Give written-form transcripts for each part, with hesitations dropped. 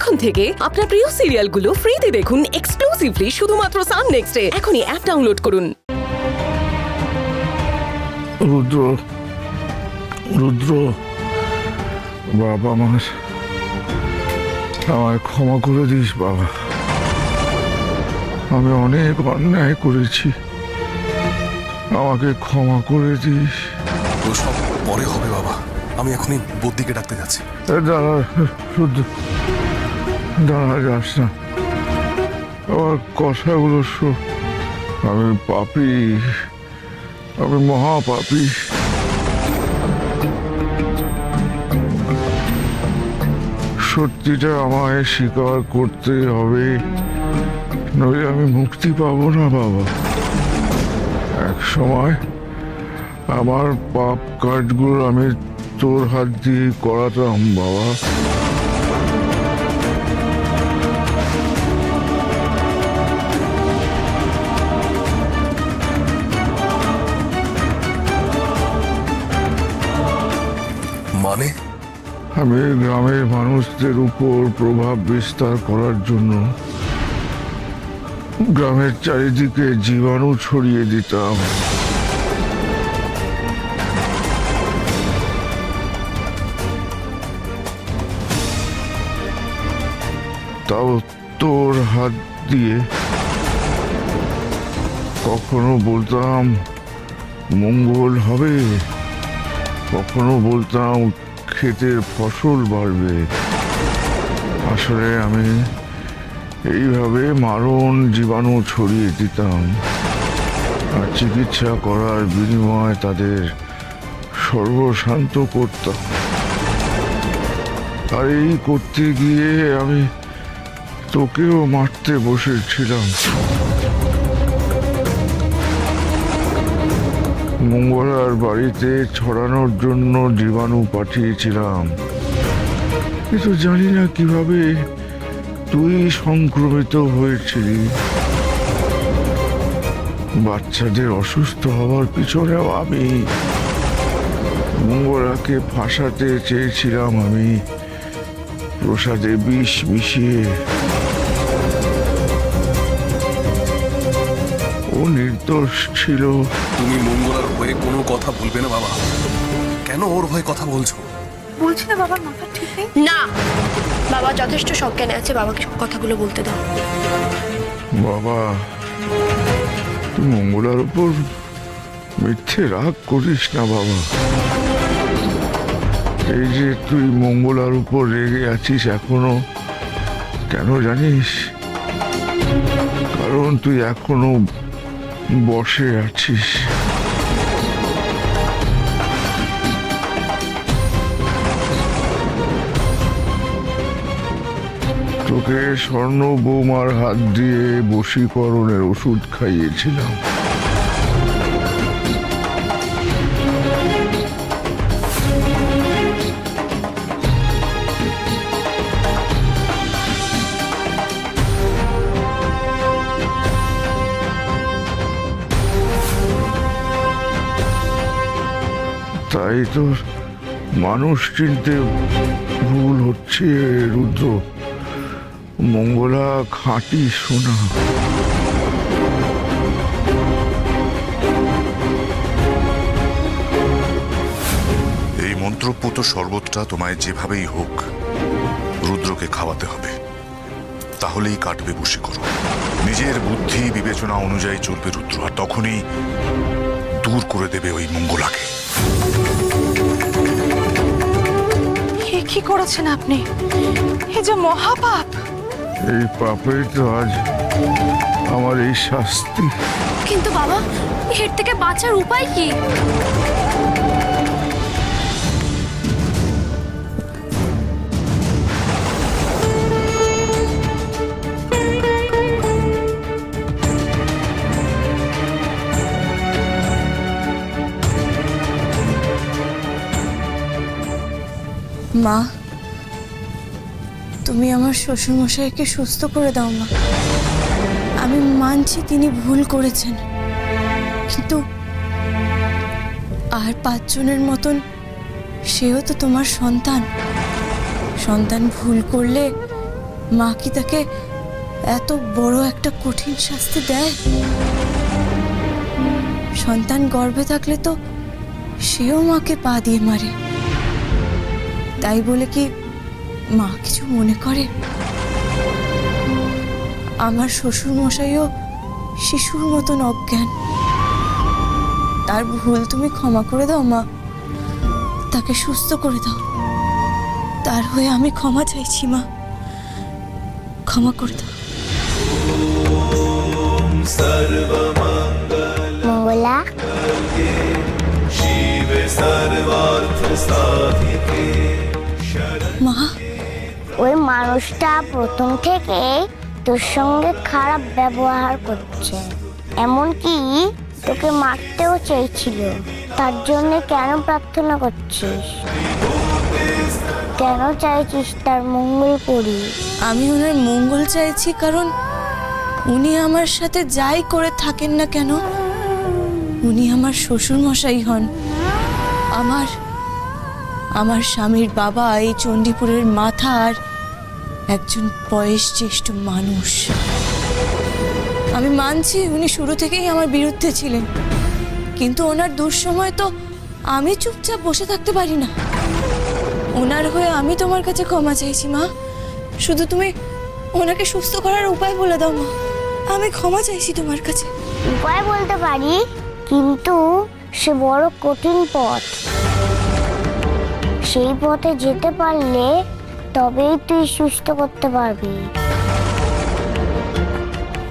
এখন থেকে আপনার প্রিয় সিরিয়ালগুলো ফ্রিতে দেখুন এক্সক্লুসিভলি শুধুমাত্র সান নেক্সটে। এখনই অ্যাপ ডাউনলোড করুন। রুদ্র, রুদ্র, বাবা আমার আমায় ক্ষমা করে দিস বাবা। আমি অনেক অন্যায় করেছি, আমাকে ক্ষমা করে দিস। তো সব পরে হবে বাবা, আমি এখনই বদ্যিকে ডাকতে যাচ্ছি। দাঁড়া রুদ্র, দাঁড়া যাস না, আমার কথাগুলো শোন। আমি পাপী, আমি মহাপাপী। সত্যিটা আমায় স্বীকার করতে হবে, নইলে আমি মুক্তি পাবো না বাবা। এক সময় আমার পাপ কাজগুলো আমি তোর হাত দিয়ে করাতাম বাবা। মানে? আমি গ্রামের মানুষদের উপর প্রভাব বিস্তার করার জন্য গ্রামের চারিদিকে জীবাণু ছড়িয়ে দিতাম। তাও তোর হাত দিয়ে। কখনো বলতাম মঙ্গল হবে, কখনো বলতাম ক্ষেতের ফসল বাড়বে। আসলে আমি এইভাবে মারণ জীবাণু ছড়িয়ে দিতাম, আর চিকিৎসা করার বিনিময়ে তাদের সর্বশান্ত করতাম। আর এই করতে গিয়ে আমি তোকেও মারতে বসেছিলাম। মঙ্গলার বাড়িতে ছড়ানোর জন্য জীবাণু পাঠিয়েছিলাম, কিন্তু জানি না কিভাবে তুই সংক্রমিত হয়েছিলি। বাচ্চাদের অসুস্থ হওয়ার পিছনেও আমি। মঙ্গলাকে ফাঁসাতে চেয়েছিলাম আমি, প্রসাদে বিষ মিশিয়ে। ও নির্দোষ ছিল। তুমি মঙ্গলার হয়ে কোনো কথা বলবে না বাবা। কেন ওর হয়ে কথা বলছো? বলছি না বাবার মাথা ঠিক নেই। না, বাবা যথেষ্ট সজ্ঞানে আছে, বাবাকে সব কথাগুলো বলতে দাও। বাবা, তুই মঙ্গলার উপর মিথ্যে রাগ করিস না বাবা। এই যে তুই মঙ্গলার উপর রেগে আছিস এখনো, কেন জানিস? কারণ তুই এখনো বসে আছিস। তোকে স্বর্ণ বৌমার হাত দিয়ে বশীকরণের ওষুধ খাইয়েছিলাম। তাই তো মানুষ চিনতে ভুল হচ্ছে রুদ্র। মঙ্গলা খাঁটি সোনা। এই মন্ত্রপুত শরবতটা তোমায় যেভাবেই হোক রুদ্রকে খাওয়াতে হবে, তাহলেই কাটবে বশীকরণ। নিজের বুদ্ধি বিবেচনা অনুযায়ী চলবে রুদ্র, আর তখনই দূর করে দেবে ওই মঙ্গলাকে। কি করেছেন আপনি? এ যে মহাপাপ। এই পাপেই তো আজ আমার এই শাস্তি। কিন্তু বাবা, এর থেকে বাঁচার উপায় কি? মা, তুমি আমার শ্বশুরমশাইকে সুস্থ করে দাও মা। আমি মানছি তিনি ভুল করেছেন, কিন্তু আর 5 জনের মতন সেও তো তোমার সন্তান। সন্তান ভুল করলে মা কি তাকে এত বড় একটা কঠিন শাস্তি দেয়? সন্তান গর্ভে থাকলে তো সেও মাকে পা দিয়ে মারে, তাই বলে কি মা কিছু মনে করে? আমার শ্বশুর মশাইও শিশুর মতন অজ্ঞান, তার ভুল তুমি ক্ষমা করে দাও মা, তাকে সুস্থ করে দাও। তার হয়ে আমি ক্ষমা চাইছি মা, ক্ষমা করে দাও। মঙ্গলা, মা, ওই মানুষটা প্রথম থেকে তোর সঙ্গে খারাপ ব্যবহার করছে, এমনকি তোকে মারতেও চেয়েছিল। তার জন্য কেন প্রার্থনা করছিস? কেন চাইছিস তার মঙ্গল করি? আমি ওনার মঙ্গল চাইছি কারণ উনি আমার সাথে যাই করে থাকেন না কেন, উনি আমার শ্বশুর মশাই হন। আমার স্বামীর বাবা এই চণ্ডীপুরের মাথার একজন বয়োজ্যেষ্ঠ মানুষ। আমি মানছি উনি শুরু থেকেই আমার বিরুদ্ধে ছিলেন, কিন্তু ওনার দুঃসময় তো আমি চুপচাপ বসে থাকতে পারি না। ওনার হয়ে আমি তোমার কাছে ক্ষমা চাইছি মা, শুধু তুমি ওনাকে সুস্থ করার উপায় বলে দাও মা, আমি ক্ষমা চাইছি তোমার কাছে। উপায় বলতে পারি, কিন্তু সে বড় কঠিন পথ। সেই পথে যেতে পারলে তবেই তুই সুস্থ করতে পারবি।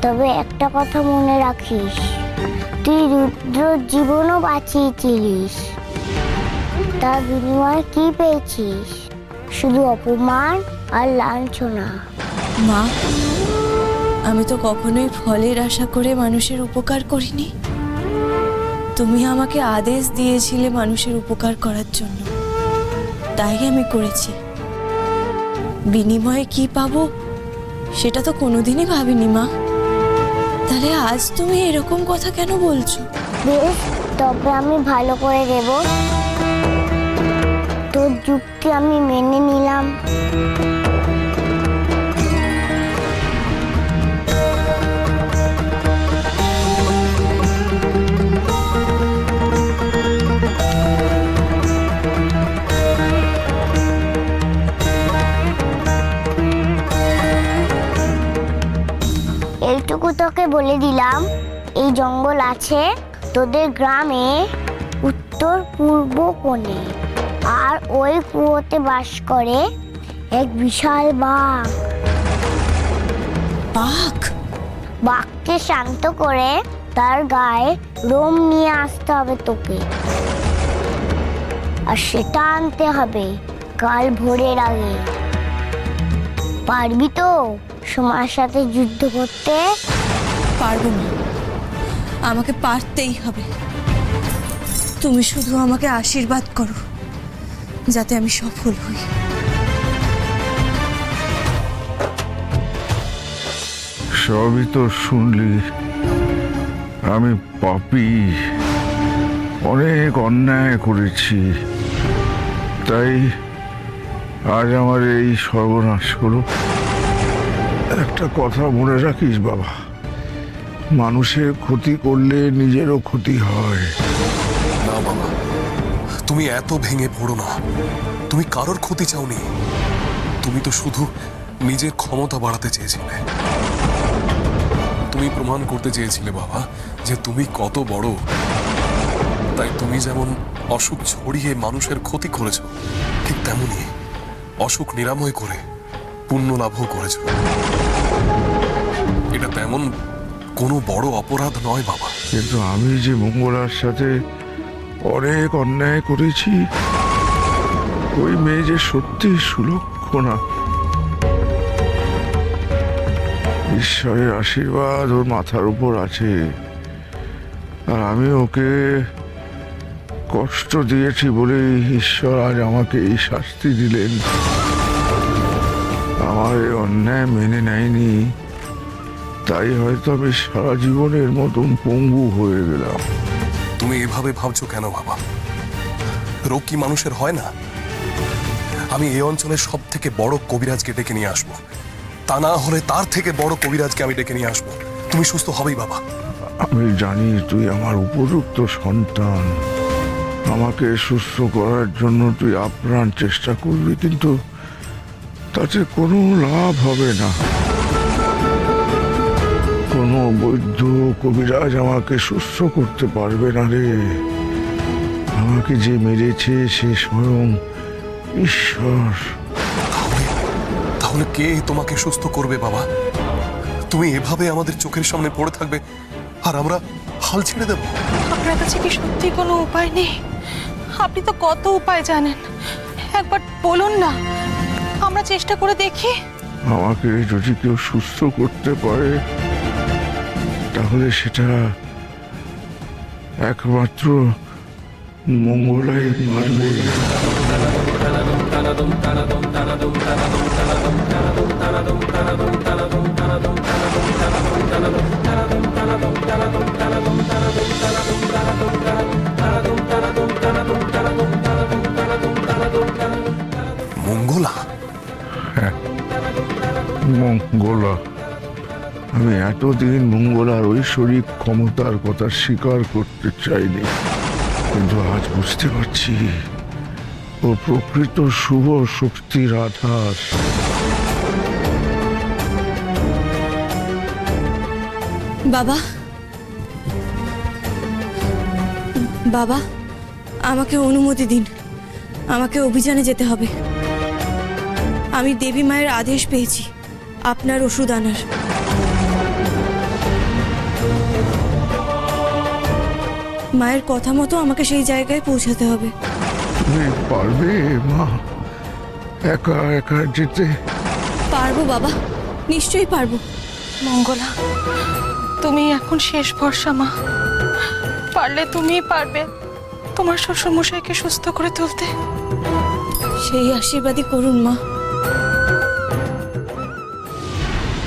তবে একটা কথা মনে রাখিস, তুই রুদ্রর জীবনও বাঁচিয়েছিলিস, তার বিনিময়ে কি পেয়েছিস? শুধু অপমান আর লাঞ্ছনা। মা, আমি তো কখনোই ফলের আশা করে মানুষের উপকার করিনি। তুমি আমাকে আদেশ দিয়েছিলে মানুষের উপকার করার জন্য, তাই আমি করেছি। বিনিময়ে কি পাবো সেটা তো কোনোদিনই ভাবিনি মা। তাহলে আজ তুমি এরকম কথা কেন বলছো? বেশ, তবে আমি ভালো করে দেব। তোর যুক্তি আমি মেনে নিলাম। এইটুকু তোকে বলে দিলাম, এই জঙ্গল আছে তোদের গ্রামে উত্তর পূর্ব কোণে, আর ওই কুয়োতে বাস করে এক বিশাল বাঘ। বাঘ? বাঘকে শান্ত করে তার গায়ে লোম নিয়ে আসতে হবে তোকে, আর সেটা আনতে হবে কাল ভোরের আগে। পারবি তো সময়ের সাথে যুদ্ধ করতে? পারবো না, আমাকে পারতেই হবে। তুমি শুধু আমাকে আশীর্বাদ করো যাতে আমি সফল হই। সবই তো শুনলি, আমি পাপী, অনেক অন্যায় করেছি, তাই আজ আমার এই সর্বনাশ হলো। একটা কথা মনে রাখিস বাবা, মানুষের ক্ষতি করলে নিজেরও ক্ষতি হয়। না বাবা, তুমি এত ভেঙে পড়ো না। তুমি কারোর ক্ষতি চাওনি, তুমি তো শুধু নিজের ক্ষমতা বাড়াতে চেয়েছিলে। তুমি প্রমাণ করতে চেয়েছিলে বাবা যে তুমি কত বড়। তাই তুমি যেমন অসুখ ছড়িয়ে মানুষের ক্ষতি করেছো, ঠিক তেমনি অসুখ নিরাময় করে পুণ্য লাভও করেছো। এটা তেমন কোনো বড় অপরাধ নয় বাবা। কিন্তু আমি যে মঙ্গলার সাথে অনেক অন্যায় করেছি, ওই মেয়ে যে সত্যি সুলক্ষণা। ঈশ্বরের আশীর্বাদ ওর মাথার উপর আছে, আর আমি ওকে কষ্ট দিয়েছি বলে ঈশ্বর আজ আমাকে এই শাস্তি দিলেন। আমার এই অন্যায় মেনে নেয়নি, তাই হয়তো আমি সারা জীবনের মতন পঙ্গু হয়ে গেলাম। তুমি এভাবে ভাবছো কেন বাবা? রোগ কি মানুষের হয় না? আমি এই অঞ্চলের সব থেকে বড় কবিরাজকে ডেকে নিয়ে আসবো, তা না হলে তার থেকে বড় কবিরাজকে আমি ডেকে নিয়ে আসবো। তুমি সুস্থ হবেই বাবা। আমি জানি তুই আমার উপযুক্ত সন্তান, আমাকে সুস্থ করার জন্য তুই আপ্রাণ চেষ্টা করবি, কিন্তু তাতে কোনো লাভ হবে না। কোনো বৈদ্য কবিরাজ আমাকে সুস্থ করতে পারবে না রে। আমাকে যে মেরেছে সে স্বয়ং ঈশ্বর। তাহলে কে তোমাকে সুস্থ করবে বাবা? তুমি এভাবে আমাদের চোখের সামনে পড়ে থাকবে আর আমরা হাল ছেড়ে দেব? আপনার কাছে কি সত্যি কোনো উপায় নেই? আপনি তো কত উপায় জানেন, একবার বলুন না, আমরা চেষ্টা করে দেখি। আমাকে যদি কেউ সুস্থ করতে পারে তাহলে সেটা একমাত্র মঙ্গলাই পারবে। মঙ্গলা? মঙ্গলা, আমি এতদিন মঙ্গলার ঐশ্বরিক ক্ষমতার কথা স্বীকার করতে চাইনি, কিন্তু আজ বুঝতে পারছি ও প্রকৃত শুভ শক্তির আধার। বাবা, বাবা, আমাকে অনুমতি দিন, আমাকে অভিযানে যেতে হবে। আমি দেবী মায়ের আদেশ পেয়েছি আপনার ওষুধ আনার। মায়ের কথা মতো আমাকে সেই জায়গায় পৌঁছাতে হবে। তুমি পারবে মা একা একা যেতে? পারবো বাবা, নিশ্চয়ই পারবো। মঙ্গলা, তুমি এখন শেষ ভরসা মা। পারলে তুমিই পারবে তোমার শ্বশুরমশাইকে সুস্থ করে তুলতে। সেই আশীর্বাদই করুন মা।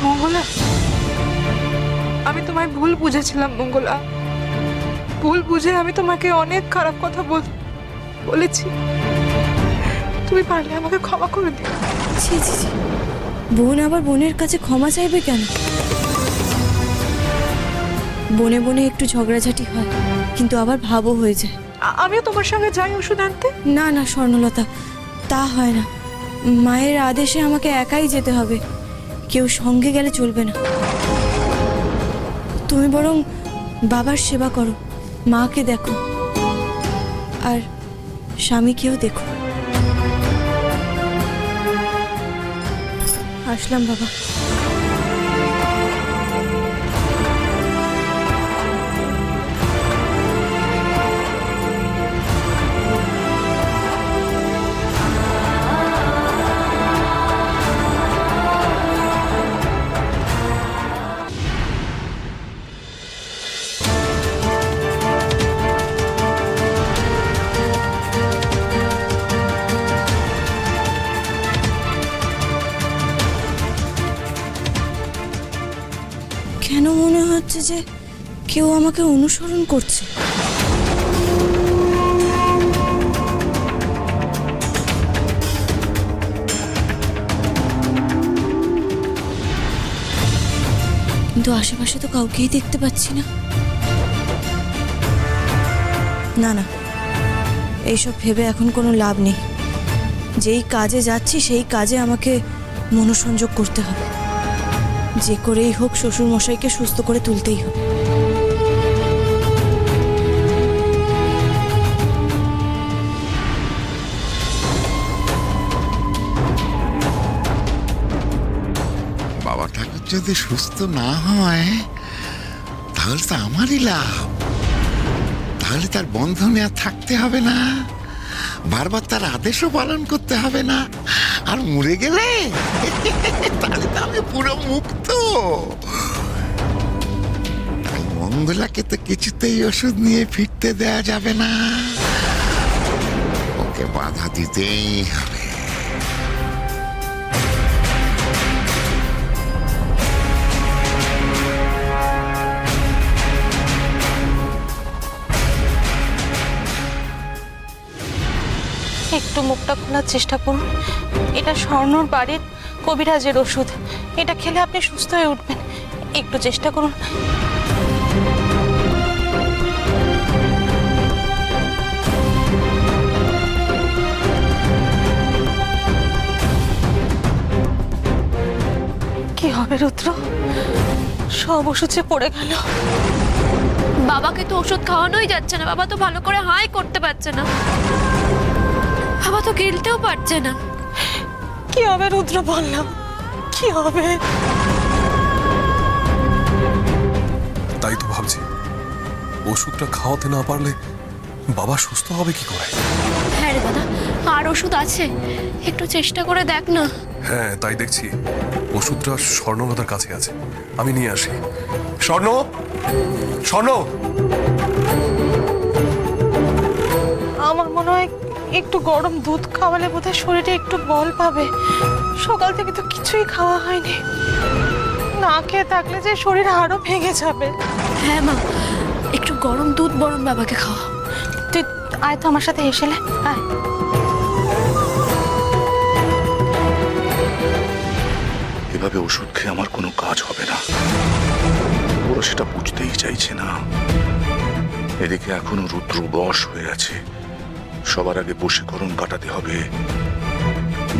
মঙ্গলা, আমি তোমায় ভুল বুঝেছিলাম মঙ্গলা। ভুল বুঝে আমি তোমাকে অনেক খারাপ কথা বলেছি। তুমি পারলে আমাকে ক্ষমা করে দিও। ছি ছি ছি, বোন আবার বোনের কাছে ক্ষমা চাইবে কেন? বনে বনে একটু ঝগড়াঝাটি হয়, কিন্তু আবার ভাবও হয়ে যায়। আমিও তোমার সঙ্গে যাই ওষুধ আনতে। না না স্বর্ণলতা, তা হয় না। মায়ের আদেশে আমাকে একাই যেতে হবে, কেউ সঙ্গে গেলে চলবে না। তুমি বরং বাবার সেবা করো, মাকে দেখো, আর স্বামীকেও দেখো। আসলাম বাবা। কেন মনে হচ্ছে যে কেউ আমাকে অনুসরণ করছে? কিন্তু আশেপাশে তো কাউকেই দেখতে পাচ্ছি না। না না, এইসব ভেবে এখন কোনো লাভ নেই। যেই কাজে যাচ্ছি সেই কাজে আমাকে মনোসংযোগ করতে হবে। যে করেই হোক শ্বশুর মশাইকে সুস্থ করে তুলতেই হবে। বাবা ঠাকুর যদি সুস্থ না হয় তাহলে তো আমারই লাভ। তাহলে তার বন্ধনে আর থাকতে হবে না, বারবার তার আদেশও পালন করতে হবে না। আর মরে গেলে তাহলে তো আমি পুরো মুক্ত। তাই মঙ্গলাকে তো কিছুতেই ওষুধ নিয়ে ফিরতে দেয়া যাবে না, ওকে বাধা দিতেই হবে। একটু মুখটা খোলার চেষ্টা করুন। এটা স্বর্ণর বাড়ির কবিরাজের ওষুধ, এটা খেলে আপনি সুস্থ হয়ে উঠবেন, একটু চেষ্টা করুন। কি হবে রুদ্র, সব ওষুধ যে পড়ে গেল। বাবাকে তো ওষুধ খাওয়ানোই যাচ্ছে না, বাবা তো ভালো করে হাই করতে পারছে না, বাবা তো গিলতেও পারছে না। কি হবে রুদ্র, বললাম কি হবে? তাই তো ভাবছি, ওষুধটা খাওয়াতে না পারলে বাবা সুস্থ হবে কি করে? হ্যাঁ রে দাদা, আর ওষুধ আছে, একটু চেষ্টা করে দেখ না। হ্যাঁ, তাই দেখছি ওষুধটা স্বর্ণলতার কাছে আছে, আমি নিয়ে আসি। স্বর্ণ, স্বর্ণ! আমার মনে হয় একটু গরম দুধ খাওয়ালে বোধহয় শরীরে একটু বল পাবে। সকাল থেকে তো কিছুই খাওয়া হয়নি, না খেয়ে থাকলে যে শরীর আরো ভেঙে যাবে। হ্যাঁ মা, একটু গরম দুধ বরং বাবাকে খাওয়া। তুই আয় তো আমার সাথে, এসেলে আয়। এভাবে ওষুধ খেয়ে আমার কোনো কাজ হবে না, ওরা সেটা বুঝতেই চাইছে না। এদিকে এখনো রুদ্র বশ হয়ে আছে, সবার আগে বশীকরণ কাটাতে হবে।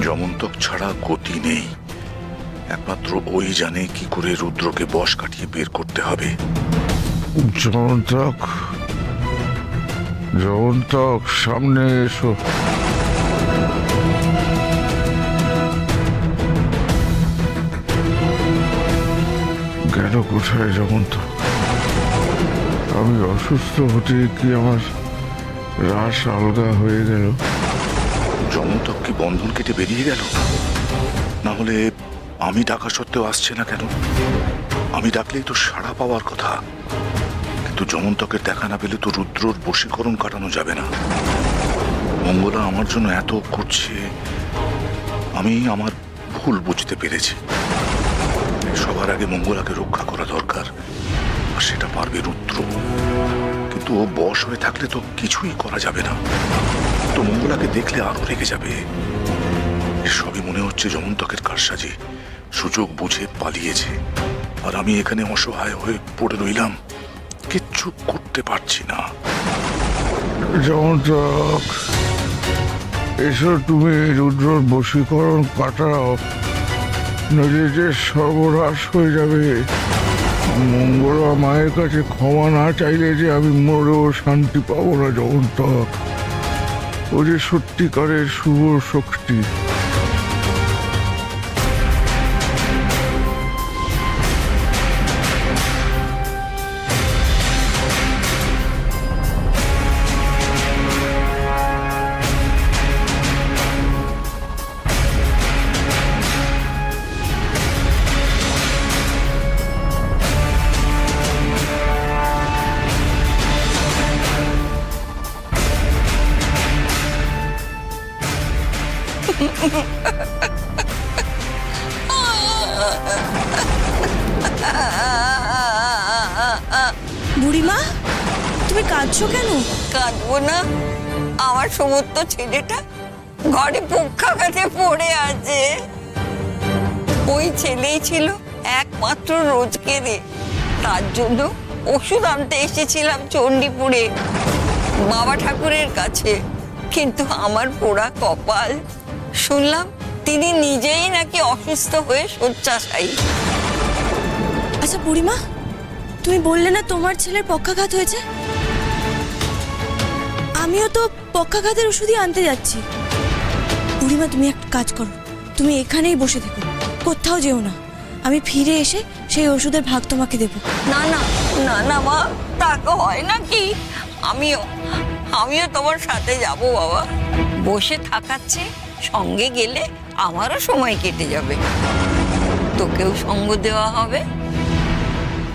যমন্তক ছাড়া গতি নেই, একমাত্র ওই জানে কি করে রুদ্রকে বশ কাটিয়ে বের করতে হবে। যমন্তক, যমন্তক, সামনে এসো। গেল কোথায় যমন্তক? আমি অসুস্থ হতে কি আমার রাস আলগা হয়ে গেল? যমন্তক কি বন্ধন কেটে বেরিয়ে গেল? না হলে আমি ডাকা সত্ত্বেও আসছে না কেন? আমি ডাকলেই তো সাড়া পাওয়ার কথা, কিন্তু যমন্তকের দেখা না পেলে তো রুদ্রর বশীকরণ কাটানো যাবে না। মঙ্গলা আমার জন্য এত করছে, আমি আমার ভুল বুঝতে পেরেছি। সবার আগে মঙ্গলাকে রক্ষা করা দরকার, আর সেটা পারবে রুদ্র। কিন্তু ও বশ হয়ে থাকলে তো কিছুই করা যাবে না, তো মঙ্গলাকে দেখলে আরো রেগে যাবে। সবই মনে হচ্ছে যমন্তকের কারসাজি, সুযোগ বুঝে পালিয়েছে, আর আমি এখানে অসহায় হয়ে পড়ে রইলাম, কিচ্ছু করতে পারছি না। যমন্তক, এসো, তুমি রুদ্রর বশীকরণ কাটাও, নইলে যে সর্বনাশ হয়ে যাবে। মঙ্গলা মায়ের কাছে ক্ষমা না চাইলে যে আমি মরেও শান্তি পাবো না যমন্তক। ও যে সত্যিকারের শুভ শক্তি। বুড়িমা, তুমি কাঁদছো কেন? কাঁদবো না, আমার সমস্ত ছেলেটা ঘরে পক্ষাঘাতে পড়ে আছে। ওই ছেলেই ছিল একমাত্র রোজকেরে, তার জন্য ওষুধ আনতে এসেছিলাম চণ্ডীপুরে বাবা ঠাকুরের কাছে। কিন্তু আমার পোড়া কপাল, শুনলাম তিনি নিজেই নাকি অসুস্থ হয়ে শয্যাশায়ী। আচ্ছা বুড়িমা, তুমি বললে না তোমার ছেলের পক্ষাঘাত হয়েছে? আমিও তো পক্ষাঘাতের ওষুধই আনতে যাচ্ছি। বুড়িমা, তুমি একটা কাজ করো, তুমি এখানেই বসে থেকো, কোথাও যেও না। আমি ফিরে এসে সেই ওষুধের ভাগ তোমাকে দেব। না না না না মা, তা তো হয় নাকি? আমিও তোমার সাথে যাব বাবা। বসে থাকাচ্ছে, সঙ্গে গেলে আমারও সময় কেটে যাবে, তোকেও সঙ্গ দেওয়া হবে।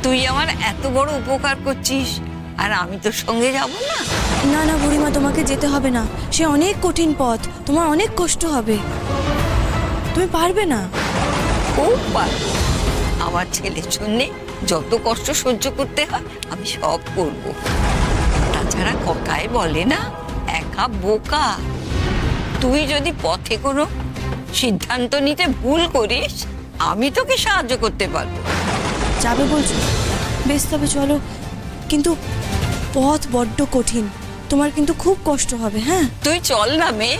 তুই আমার এত বড় উপকার করছিস, আর আমি তোর সঙ্গে যাব না? না না বুড়িমা, তোমাকে যেতে হবে না, সে অনেক কঠিন পথ, তোমার অনেক কষ্ট হবে, তুমি পারবে না। খুব পারবো, আমার ছেলের জন্যে যত কষ্ট সহ্য করতে হয় আমি সব করব। তাছাড়া কথায় বলে না, একা বোকা। তুই যদি পথে কোনো সিদ্ধান্ত নিতে ভুল করিস, আমি তোকে সাহায্য করতে পারবো। যাবে বলছো? বেশ, তবে চলো, কিন্তু পথ বড্ড কঠিন, তোমার কিন্তু খুব কষ্ট হবে। হ্যাঁ, তুই চল না মেয়ে,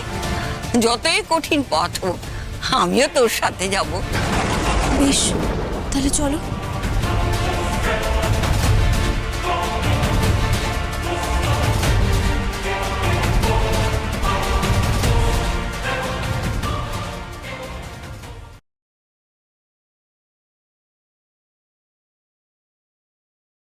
যতই কঠিন পথ হোক আমিও তোর সাথে যাব। বেশ, তাহলে চলো।